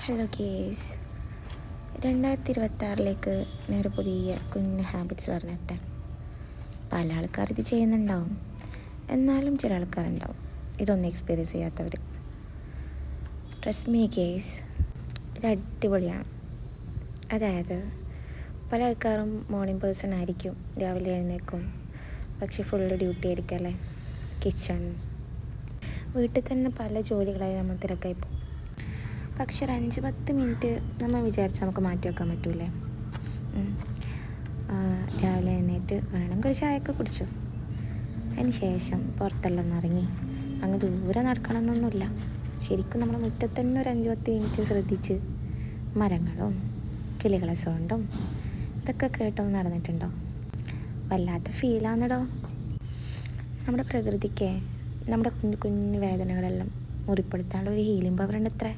Hello case 2026 ഞാനൊരു പുതിയ കുഞ്ഞ് ഹാബിറ്റ്സ് പറഞ്ഞിട്ടെ. പല ആൾക്കാർ ഇത് ചെയ്യുന്നുണ്ടാവും, എന്നാലും ചില ആൾക്കാരുണ്ടാവും ഇതൊന്നും എക്സ്പീരിയൻസ് ചെയ്യാത്തവർ. ട്രസ്റ്റ് മീ കേസ്, ഇത് അടിപൊളിയാണ്. അതായത് പല ആൾക്കാരും മോർണിംഗ് പേഴ്സൺ ആയിരിക്കും, രാവിലെ എഴുന്നേക്കും, പക്ഷെ ഫുള്ള് ഡ്യൂട്ടി ആയിരിക്കും അല്ലേ. കിച്ചൺ, വീട്ടിൽ തന്നെ പല ജോലികളായി നമ്മൾ തിരക്കായി പോകും. പക്ഷെ ഒരു 5-10 മിനിറ്റ് നമ്മൾ വിചാരിച്ച് നമുക്ക് മാറ്റി വെക്കാൻ പറ്റൂലേ? രാവിലെ എഴുന്നേറ്റ് വേണമെങ്കിൽ ഒരു ചായയൊക്കെ കുടിച്ചു, അതിന് ശേഷം പുറത്തെല്ലാം ഇറങ്ങി അങ്ങ് ദൂരെ നടക്കണമെന്നൊന്നുമില്ല. ശരിക്കും നമ്മുടെ മുറ്റത്ത് തന്നെ ഒരു 5-10 മിനിറ്റ് ശ്രദ്ധിച്ച് മരങ്ങളും കിളികളെ സൗണ്ടും ഇതൊക്കെ കേട്ടൊന്ന് നടന്നിട്ടുണ്ടോ? വല്ലാത്ത ഫീലാണെടോ. നമ്മുടെ പ്രകൃതിക്ക് നമ്മുടെ കുഞ്ഞു കുഞ്ഞു വേദനകളെല്ലാം മുറിപ്പെടുത്താനുള്ള ഒരു ഹീലിംഗ് പവർ ഉണ്ട്.